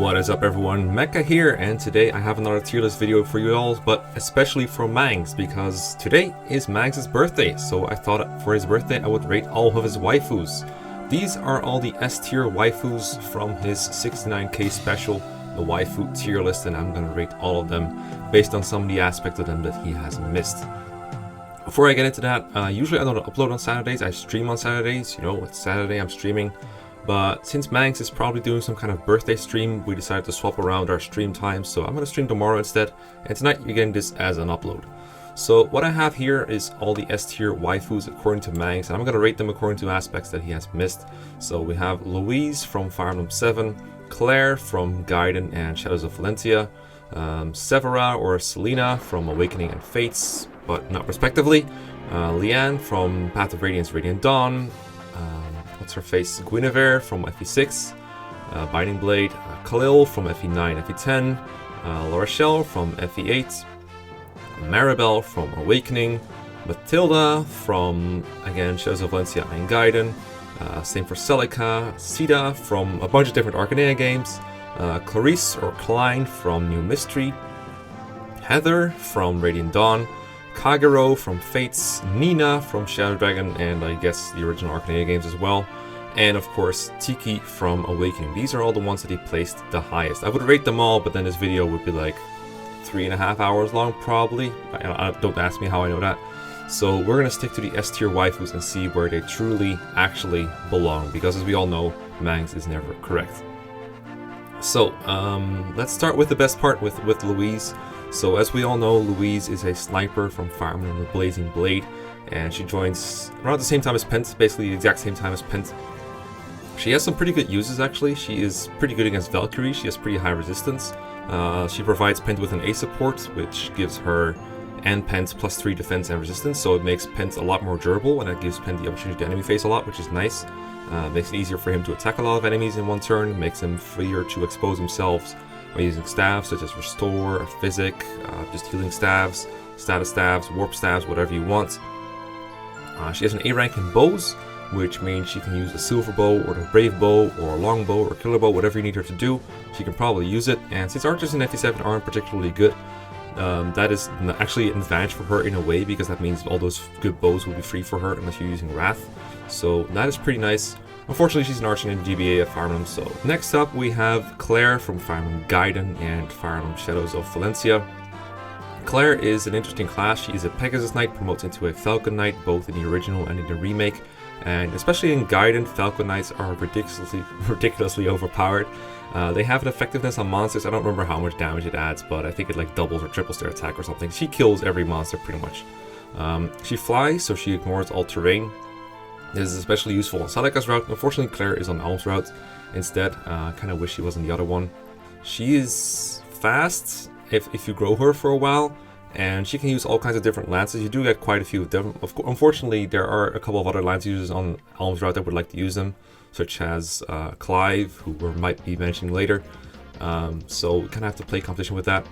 What is up everyone, Mekkah here, and today I have another tier list video for you all, but especially for Mangs, because today is Mangs' birthday, so I thought for his birthday I would rate all of his waifus. These are all the S tier waifus from his 69k special, the WAIFU Tier List, and I'm gonna rate all of them based on some of the aspects of them that he has missed. Before I get into that, usually I don't upload on Saturdays, I stream on Saturdays, you know, it's Saturday, I'm streaming. But since Mangs is probably doing some kind of birthday stream, we decided to swap around our stream times, so I'm going to stream tomorrow instead, and tonight you're getting this as an upload. So what I have here is all the S tier waifus according to Mangs, and I'm going to rate them according to aspects that he has missed. So we have Louise from Fire Emblem 7, Claire from Gaiden and Shadows of Valencia, Severa or Selena from Awakening and Fates, but not respectively, Leanne from Path of Radiance, Radiant Dawn, what's her face, Guinevere from FE6, Binding Blade, Khalil from FE9, FE10, Rochelle from FE8, Maribel from Awakening, Matilda from, again, Shadows of Valencia and Gaiden, same for Celica, Sita from a bunch of different Arcanea games, Clarisse or Klein from New Mystery, Heather from Radiant Dawn, Kagero from Fates, Nina from Shadow Dragon, and I guess the original Arcanea games as well, and of course Tiki from Awakening. These are all the ones that he placed the highest. I would rate them all, but then this video would be like 3.5 hours long probably. Don't ask me how I know that. So we're going to stick to the S tier waifus and see where they truly actually belong, because as we all know, Mangs is never correct. So let's start with the best part with Louise. So as we all know, Louise is a sniper from Fire Emblem the Blazing Blade, and she joins around the same time as Pent, basically the exact same time as Pent. She has some pretty good uses actually. She is pretty good against Valkyrie, she has pretty high resistance. She provides Pent with an A support, which gives her and Pent +3 defense and resistance, so it makes Pent a lot more durable, and it gives Pent the opportunity to enemy face a lot, which is nice. Makes it easier for him to attack a lot of enemies in one turn, makes him freer to expose themselves by using staves such as Restore, Physic, just healing staves, status staves, warp staves, whatever you want. She has an A rank in bows, which means she can use a silver bow or the brave bow or a long bow or killer bow, whatever you need her to do. She can probably use it, and since archers in FE7 aren't particularly good, that is actually an advantage for her in a way, because that means all those good bows will be free for her unless you're using Wrath. So that is pretty nice. Unfortunately, she's an archer in GBA at Fire Emblem. So next up we have Claire from Fire Emblem Gaiden and Fire Emblem Shadows of Valencia. Claire is an interesting class. She is a Pegasus Knight, promotes into a Falcon Knight, both in the original and in the remake. And especially in Gaiden, Falcon Knights are ridiculously overpowered. They have an effectiveness on monsters. I don't remember how much damage it adds, but I think it like doubles or triples their attack or something. She kills every monster pretty much. She flies, so she ignores all terrain. This is especially useful on Celica's route. Unfortunately, Claire is on Alm's route instead. Kind of wish she was on the other one. She is fast if you grow her for a while, and she can use all kinds of different lances. You do get quite a few of them. Unfortunately, there are a couple of other lance users on Alm's route that would like to use them, such as Clive, who we might be mentioning later. So we kind of have to play competition with that.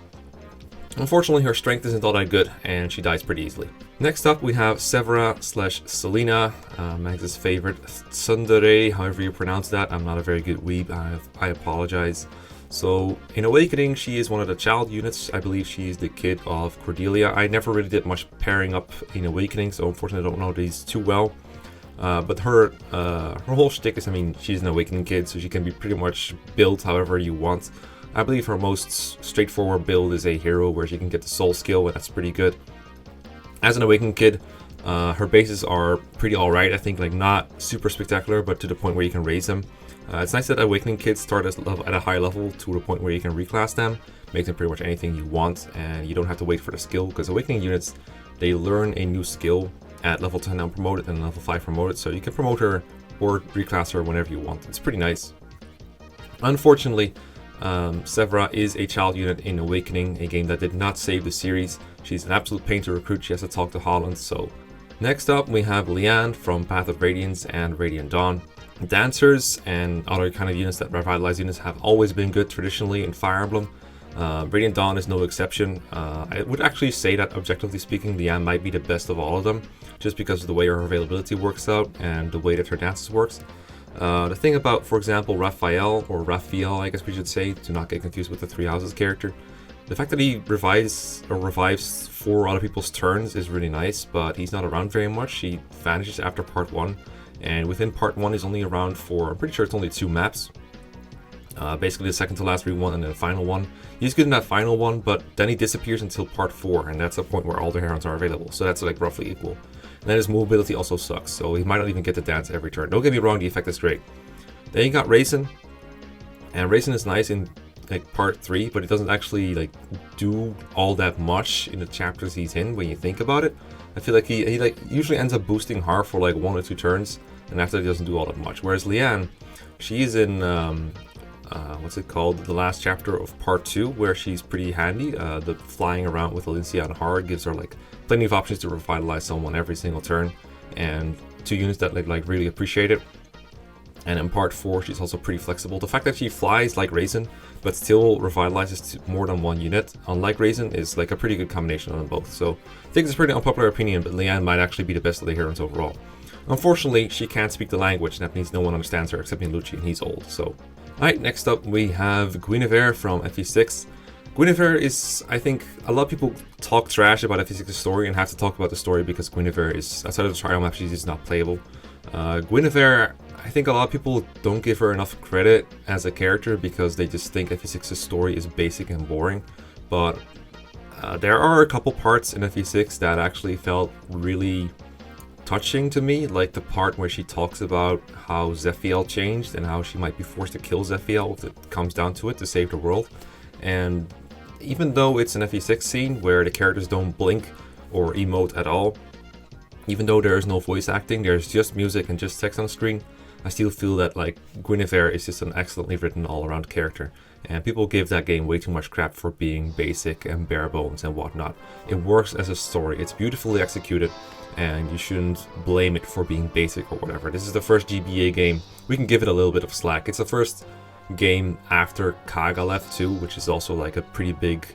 Unfortunately, her strength isn't all that good, and she dies pretty easily. Next up, we have Severa / Selena, Mags' favorite, tsundere, however you pronounce that. I'm not a very good weeb, I apologize. So, in Awakening, she is one of the child units. I believe she is the kid of Cordelia. I never really did much pairing up in Awakening, so unfortunately I don't know these too well. But her whole shtick is, I mean, she's an Awakening kid, so she can be pretty much built however you want. I believe her most straightforward build is a hero where she can get the soul skill, and that's pretty good. As an Awakened kid, her bases are pretty alright. I think like not super spectacular, but to the point where you can raise them. It's nice that Awakening kids start at a high level to the point where you can reclass them. Make them pretty much anything you want, and you don't have to wait for the skill, because Awakening units, they learn a new skill at level 10 unpromoted and level 5 promoted, so you can promote her or reclass her whenever you want. It's pretty nice. Unfortunately, Severa is a child unit in Awakening, a game that did not save the series. She's an absolute pain to recruit. She has to talk to Holland. So next up we have Leanne from Path of Radiance and Radiant Dawn. Dancers and other kind of units that revitalize units have always been good traditionally in Fire Emblem. Radiant Dawn is no exception. I would actually say that, objectively speaking, Leanne might be the best of all of them, just because of the way her availability works out and the way that her dances works. The thing about, for example, Raphael, or Raphael, I guess we should say, to not get confused with the Three Houses character, the fact that he revives 4 other people's turns is really nice, but he's not around very much. He vanishes after part 1, and within part 1 he's only around for, I'm pretty sure it's only 2 maps. Basically the second to last one and then the final one. He's good in that final one, but then he disappears until part 4, and that's the point where all the herons are available, so that's like roughly equal. And then his mobility also sucks, so he might not even get to dance every turn. Don't get me wrong, the effect is great. Then you got Raisin, and Raisin is nice in like part 3, but it doesn't actually like do all that much in the chapters he's in when you think about it. I feel like he like usually ends up boosting her for like 1 or 2 turns, and after that he doesn't do all that much. Whereas Leanne, she's in what's it called, the last chapter of part 2, where she's pretty handy. The flying around with Alicia and Hard gives her like plenty of options to revitalize someone every single turn, and 2 units that like really appreciate it. And in part 4 she's also pretty flexible. The fact that she flies like Raisin but still revitalizes to more than 1 unit, unlike Raisin, is like a pretty good combination on them both. So I think it's a pretty unpopular opinion, but Leanne might actually be the best of the heroines overall. Unfortunately, she can't speak the language, and that means no one understands her except Lucci, and he's old, so. Alright, next up we have Guinevere from FE6. Guinevere is, I think, a lot of people talk trash about FE6's story and have to talk about the story because Guinevere is, outside of the trial map, she's just not playable. Guinevere, I think a lot of people don't give her enough credit as a character because they just think FE6's story is basic and boring, but there are a couple parts in FE6 that actually felt really touching to me, like the part where she talks about how Zephiel changed and how she might be forced to kill Zephiel if it comes down to it to save the world. And even though it's an FE6 scene where the characters don't blink or emote at all, even though there is no voice acting, there's just music and just text on the screen, I still feel that like Guinevere is just an excellently written all-around character, and people give that game way too much crap for being basic and bare bones and whatnot. It works as a story, it's beautifully executed, and you shouldn't blame it for being basic or whatever. This is the first GBA game. We can give it a little bit of slack. It's the first game after Caeda left too, which is also like a pretty big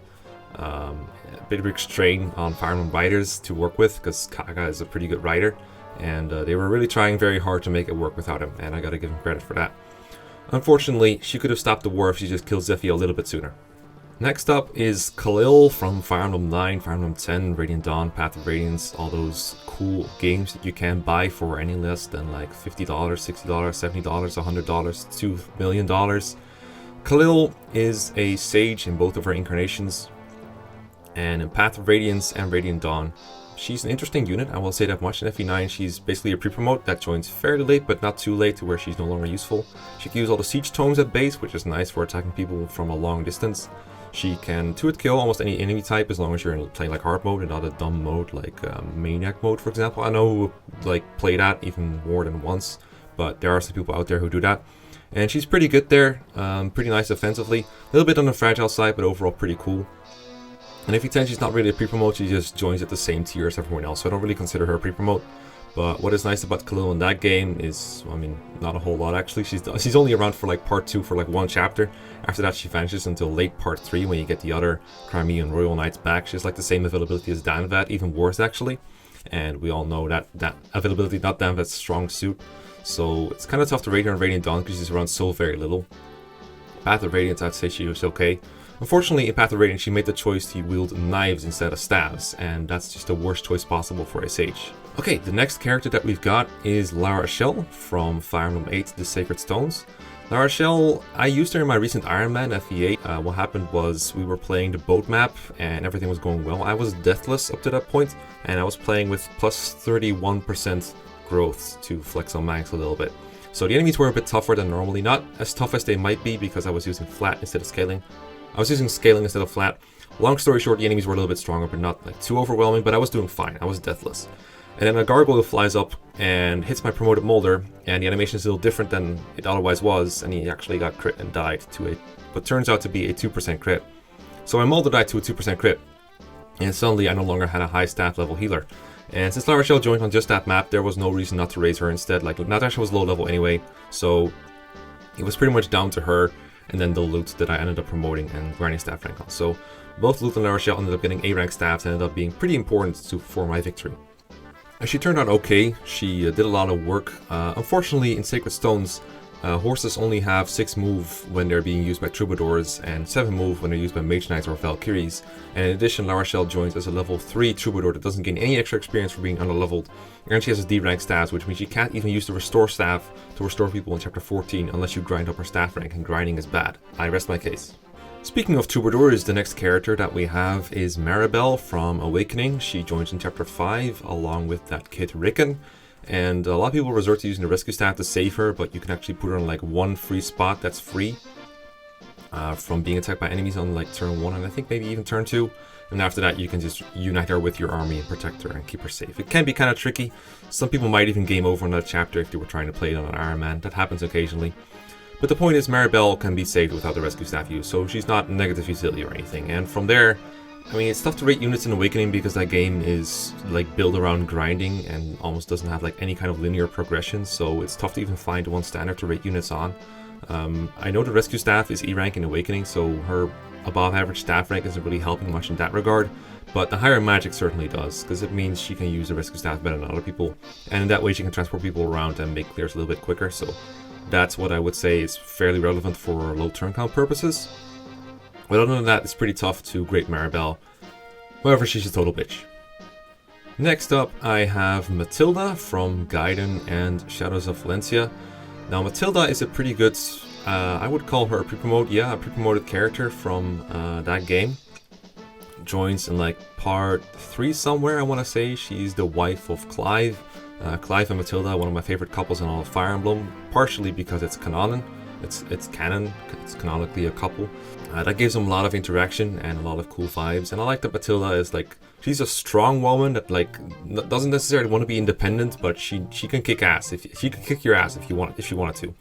strain on Fire Emblem writers to work with, because Caeda is a pretty good writer, and they were really trying very hard to make it work without him, and I gotta give him credit for that. Unfortunately, she could have stopped the war if she just killed Zephyr a little bit sooner. Next up is Khalil from Fire Emblem 9, Fire Emblem 10, Radiant Dawn, Path of Radiance, all those cool games that you can buy for any less than like $50, $60, $70, $100, $2 million. Khalil is a sage in both of her incarnations, and in Path of Radiance and Radiant Dawn, she's an interesting unit, I will say that much. In FE9, she's basically a pre-promote that joins fairly late, but not too late to where she's no longer useful. She can use all the siege tomes at base, which is nice for attacking people from a long distance. She can 2-hit kill almost any enemy type as long as you're playing like hard mode and not a dumb mode like maniac mode, for example. I know who like play that even more than once, but there are some people out there who do that. And she's pretty good there, pretty nice offensively. A little bit on the fragile side, but overall pretty cool. And if you 10, she's not really a pre-promote, she just joins at the same tier as everyone else, so I don't really consider her a pre-promote. But what is nice about Khalil in that game is, I mean, not a whole lot actually. She's only around for like part 2 for like 1 chapter. After that she vanishes until late part 3 when you get the other Crimean Royal Knights back. She has like the same availability as Danvat, even worse actually. And we all know that availability, not Danvat's strong suit. So it's kind of tough to rate her on Radiant Dawn because she's around so very little. Path of Radiance, I'd say she was okay. Unfortunately, in Path of Radiance, she made the choice to wield knives instead of staves, and that's just the worst choice possible for a sage. Okay, the next character that we've got is Rochelle from Fire Emblem 8, The Sacred Stones. Rochelle, I used her in my recent Iron Man FE8. What happened was we were playing the boat map and everything was going well. I was deathless up to that point, and I was playing with plus 31% growth to flex on Mangs a little bit. So the enemies were a bit tougher than normally, not as tough as they might be because I was using flat instead of scaling. I was using scaling instead of flat. Long story short, the enemies were a little bit stronger, but not like too overwhelming, but I was doing fine. I was deathless. And then a gargoyle flies up and hits my promoted molder, and the animation is a little different than it otherwise was, and he actually got crit and died to what turns out to be a 2% crit. So my molder died to a 2% crit, and suddenly I no longer had a high staff level healer. And since Rochelle joined on just that map, there was no reason not to raise her instead. Like, Natasha was low level anyway, so it was pretty much down to her and then the loot that I ended up promoting and grinding staff rank on. So both loot and Rochelle ended up getting A rank staffs and ended up being pretty important for my victory. And she turned out okay. She did a lot of work. Unfortunately, in Sacred Stones, horses only have 6 move when they're being used by troubadours and 7 move when they're used by mage knights or valkyries. And in addition, Rochelle joins as a level 3 troubadour that doesn't gain any extra experience for being underleveled. And she has a D rank staff, which means she can't even use the restore staff to restore people in chapter 14 unless you grind up her staff rank, and grinding is bad. I rest my case. Speaking of troubadours, the next character that we have is Maribel from Awakening. She joins in chapter 5 along with that kid Rickon. And a lot of people resort to using the rescue staff to save her, but you can actually put her on like one free spot that's free from being attacked by enemies on like turn 1 and I think maybe even turn 2. And after that you can just unite her with your army and protect her and keep her safe. It can be kind of tricky. Some people might even game over on that chapter if they were trying to play it on an Iron Man. That happens occasionally. But the point is, Maribel can be saved without the rescue staff use, so she's not negative utility or anything. And from there, I mean, it's tough to rate units in Awakening because that game is like built around grinding and almost doesn't have like any kind of linear progression, so it's tough to even find one standard to rate units on. I know the rescue staff is E rank in Awakening, so her above average staff rank isn't really helping much in that regard, but the higher magic certainly does, because it means she can use the rescue staff better than other people, and in that way she can transport people around and make clears a little bit quicker, so that's what I would say is fairly relevant for low turn count purposes. But other than that, it's pretty tough to grade Maribel. However, she's a total bitch. Next up, I have Matilda from Gaiden and Shadows of Valencia. Now, Matilda is a pretty good, I would call her a pre-promote, yeah, a pre-promoted character from that game. Joins in like part 3 somewhere, I want to say. She's the wife of Clive. Clive and Matilda, one of my favorite couples in all of Fire Emblem, partially because it's canon. It's canon, it's canonically a couple. That gives them a lot of interaction and a lot of cool vibes. And I like that Matilda is like, she's a strong woman that like doesn't necessarily want to be independent, but she can kick ass. If she can kick your ass if she wanted to.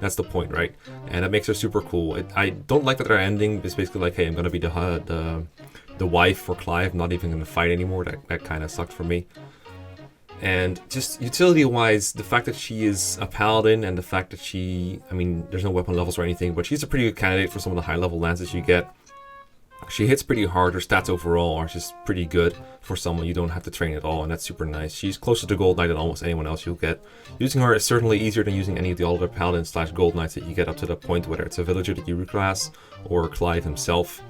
That's the point, right? And that makes her super cool. I don't like that their ending is basically like, hey, I'm gonna be the wife for Clive, not even gonna fight anymore. That kind of sucked for me. And just utility-wise, the fact that she is a paladin and the fact that I mean, there's no weapon levels or anything, but she's a pretty good candidate for some of the high-level lances you get. She hits pretty hard, her stats overall are just pretty good for someone you don't have to train at all, and that's super nice. She's closer to Gold Knight than almost anyone else you'll get. Using her is certainly easier than using any of the other paladins / Gold Knights that you get up to that point, whether it's a villager that you reclass or Clive himself.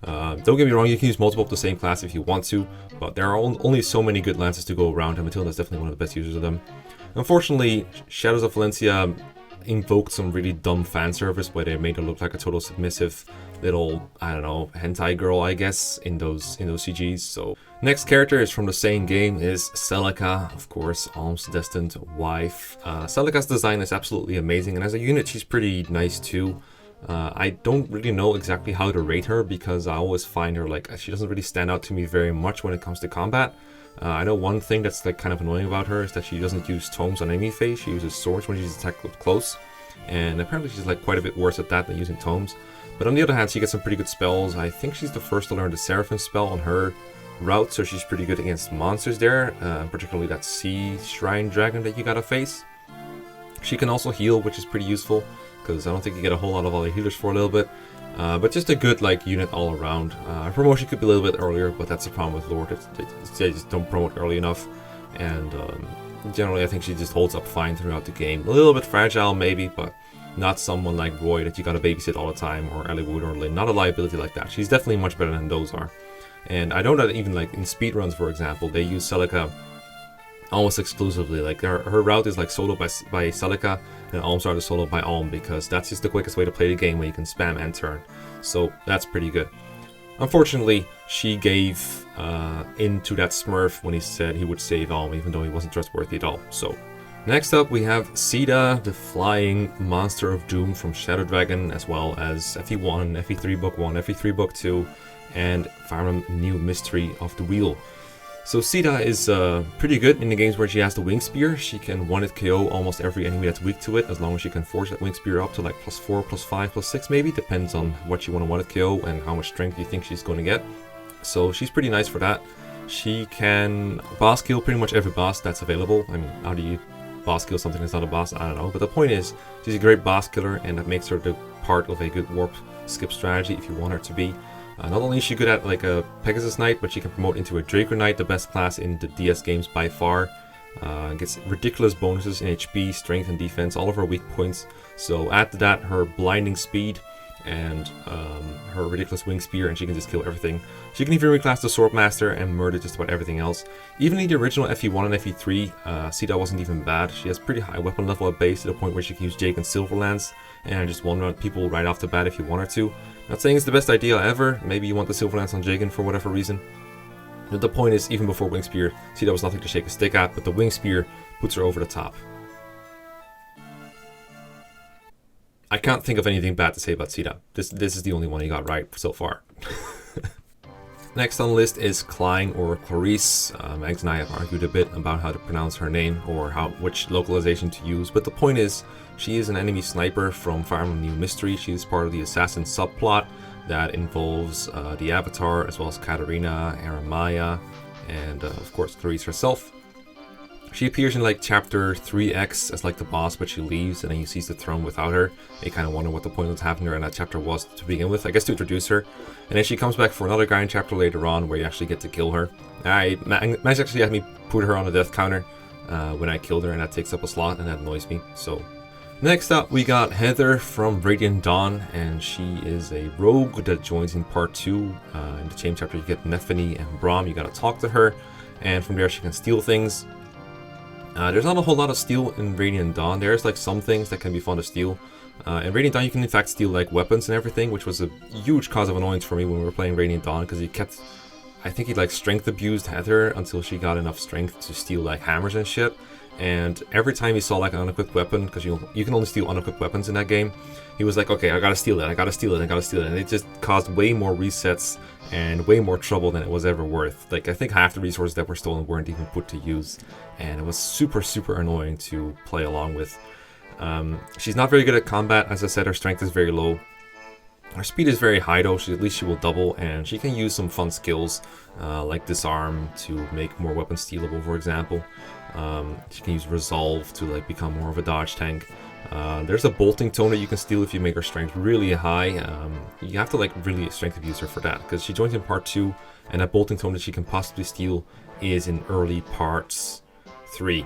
Don't get me wrong, you can use multiple of the same class if you want to, but there are only so many good lances to go around, and Matilda is definitely one of the best users of them. Unfortunately, Shadows of Valencia invoked some really dumb fan service where they made her look like a total submissive little, I don't know, hentai girl, I guess, in those CGs. So next character is from the same game is Celica, of course, Alm's destined wife. Celica's design is absolutely amazing, and as a unit she's pretty nice too. I don't really know exactly how to rate her because I always find her like she doesn't really stand out to me very much when it comes to combat. I know one thing that's like kind of annoying about her is that she doesn't use tomes on enemy face. She uses swords when she's attacked up close, and apparently she's like quite a bit worse at that than using tomes. But on the other hand, she gets some pretty good spells. I think she's the first to learn the Seraphim spell on her route, so she's pretty good against monsters there, particularly that sea shrine dragon that you gotta face. She can also heal, which is pretty useful, because I don't think you get a whole lot of other healers for a little bit. But just a good like unit all around. Promotion could be a little bit earlier, but that's the problem with Lord. They just don't promote early enough. And generally I think she just holds up fine throughout the game. A little bit fragile maybe, but not someone like Roy that you gotta babysit all the time, or Eliwood or Lynn. Not a liability like that. She's definitely much better than those are. And I know that even like in speedruns, for example, they use Celica almost exclusively. Like her route is like solo by Celica, and Alm's route is solo by Alm, because that's just the quickest way to play the game where you can spam and turn. So that's pretty good. Unfortunately, she gave into that smurf when he said he would save Alm, even though he wasn't trustworthy at all. So next up we have Sita, the flying monster of doom from Shadow Dragon, as well as FE1, FE3 Book 1, FE3 Book 2, and Fire Emblem New Mystery of the Wheel. So Sita is pretty good in the games where she has the Wing Spear. She can one-hit KO almost every enemy that's weak to it, as long as she can force that Wing Spear up to like +4, +5, +6 maybe, depends on what you want to one-hit KO and how much strength you think she's going to get. So she's pretty nice for that. She can boss kill pretty much every boss that's available. I mean, how do you boss kill something that's not a boss? I don't know. But the point is, she's a great boss killer, and that makes her the part of a good warp skip strategy if you want her to be. Not only is she good at like a Pegasus Knight, but she can promote into a Draco Knight, the best class in the DS games by far. Gets ridiculous bonuses in HP, strength, and defense, all of her weak points. So add to that her blinding speed and her ridiculous wing spear, and she can just kill everything. She can even reclass the Swordmaster and murder just about everything else. Even in the original FE1 and FE3, Sita wasn't even bad. She has pretty high weapon level at base to the point where she can use Jake and Silverlands and just one-run people right off the bat if you want her to. Not saying it's the best idea ever. Maybe you want the Silverlands on Jagan for whatever reason. But the point is, even before Wing Spear, Sita was nothing to shake a stick at, but the Wing Spear puts her over the top. I can't think of anything bad to say about Sita. This is the only one you got right so far. Next on the list is Klein or Clarisse. Mangs and I have argued a bit about how to pronounce her name or which localization to use, but the point is, she is an enemy sniper from Fire Emblem New Mystery. She is part of the assassin subplot that involves the Avatar, as well as Katarina, Aramaya, and of course Clarisse herself. She appears in like chapter 3X as like the boss, but she leaves and then you seize the throne without her. You kind of wonder what the point of having her in that chapter was to begin with, I guess to introduce her. And then she comes back for another guiding chapter later on where you actually get to kill her. Mangs actually had me put her on a death counter when I killed her, and that takes up a slot and that annoys me. So next up we got Heather from Radiant Dawn, and she is a rogue that joins in part 2. In the same chapter you get Nephany and Braum. You gotta talk to her, and from there she can steal things. There's not a whole lot of steal in Radiant Dawn. There's like some things that can be fun to steal. In Radiant Dawn you can in fact steal like weapons and everything, which was a huge cause of annoyance for me when we were playing Radiant Dawn, because he kept, I think he like strength abused Heather until she got enough strength to steal like hammers and shit. And every time he saw like an unequipped weapon, because you can only steal unequipped weapons in that game, he was like, okay, I gotta steal it, I gotta steal it, I gotta steal it. And it just caused way more resets and way more trouble than it was ever worth. Like, I think half the resources that were stolen weren't even put to use, and it was super, super annoying to play along with. She's not very good at combat. As I said, her strength is very low. Her speed is very high though, at least she will double, and she can use some fun skills like disarm to make more weapons stealable, for example. She can use resolve to like become more of a dodge tank. There's a bolting tone that you can steal if you make her strength really high. You have to like really strength abuse her for that, because she joins in part 2, and that bolting tone that she can possibly steal is in early parts 3.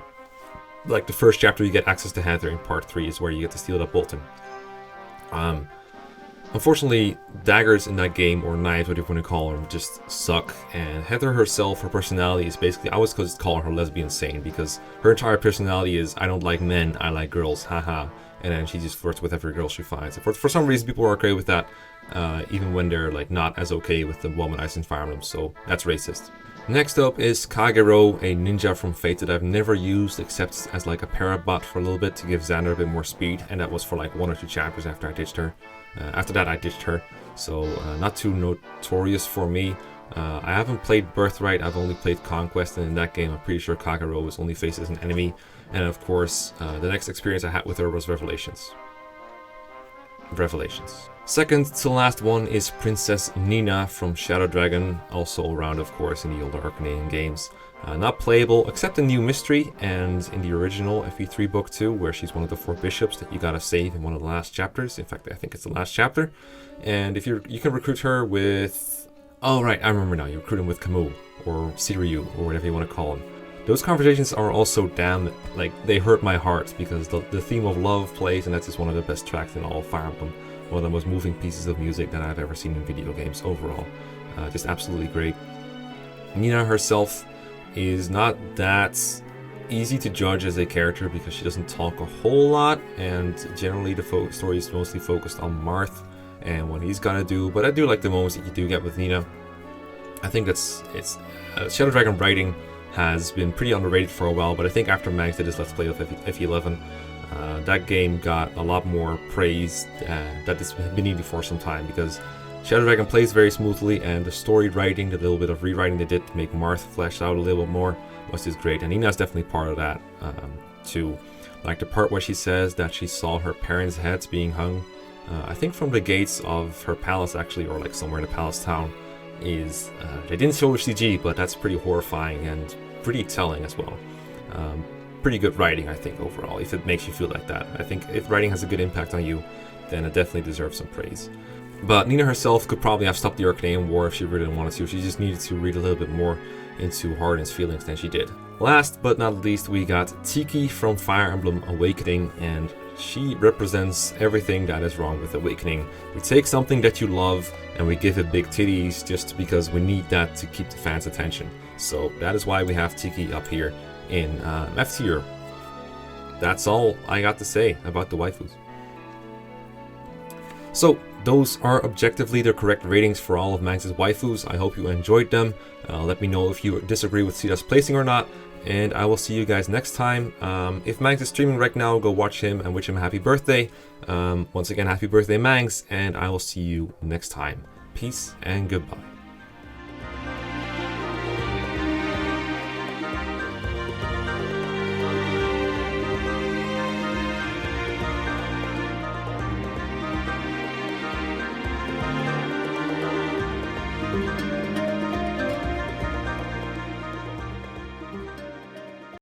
Like the first chapter you get access to Heather in part 3 is where you get to steal that bolting. Unfortunately, daggers in that game, or knives, whatever you want to call them, just suck. And Heather herself, her personality is basically, I always just call her lesbian sane, because her entire personality is, I don't like men, I like girls, haha. And then she just flirts with every girl she finds. For some reason, people are okay with that, even when they're like not as okay with the womanizing Fire Emblem, so that's racist. Next up is Kagero, a ninja from Fate that I've never used except as like a parabot for a little bit to give Xander a bit more speed, and that was for like 1 or 2 chapters after I ditched her. After that I ditched her, so not too notorious for me. I haven't played Birthright, I've only played Conquest, and in that game I'm pretty sure Kagero was only faced as an enemy. And of course, the next experience I had with her was Revelations. Second to last one is Princess Nina from Shadow Dragon, also around of course in the older Arcanine games. Not playable except in New Mystery and in the original FE3 book 2, where she's one of the 4 bishops that you gotta save in one of the last chapters. In fact, I think it's the last chapter. And if you can recruit her with, oh right, I remember now, you recruit him with Camus or Siryu or whatever you want to call him. Those conversations are also damn, like, they hurt my heart, because the theme of love plays, and that's just one of the best tracks in all of Fire Emblem. One of the most moving pieces of music that I've ever seen in video games overall. Just absolutely great. Nina herself is not that easy to judge as a character because she doesn't talk a whole lot, and generally the story is mostly focused on Marth and what he's gonna do, but I do like the moments that you do get with Nina. I think it's Shadow Dragon writing has been pretty underrated for a while, but I think after Mangs did his Let's Play of FE11, that game got a lot more praise that it's been needed for some time, because Shadow Dragon plays very smoothly, and the story writing, the little bit of rewriting they did to make Marth flesh out a little bit more was just great, and Nina's definitely part of that too. Like the part where she says that she saw her parents' heads being hung, I think from the gates of her palace actually, or like somewhere in the palace town, is, they didn't show CG, but that's pretty horrifying and pretty telling as well. Pretty good writing, I think, overall, if it makes you feel like that. I think if writing has a good impact on you, then it definitely deserves some praise. But Nina herself could probably have stopped the Arcanine War if she really wanted to. She just needed to read a little bit more into Harden's feelings than she did. Last but not least, we got Tiki from Fire Emblem Awakening, and she represents everything that is wrong with Awakening. We take something that you love and we give it big titties just because we need that to keep the fans' attention. So that is why we have Tiki up here in F tier. That's all I got to say about the waifus. So those are objectively the correct ratings for all of Mangs' waifus. I hope you enjoyed them. Let me know if you disagree with Sita's placing or not. And I will see you guys next time. If Mangs is streaming right now, go watch him and wish him a happy birthday. Once again, happy birthday, Mangs, and I will see you next time. Peace and goodbye.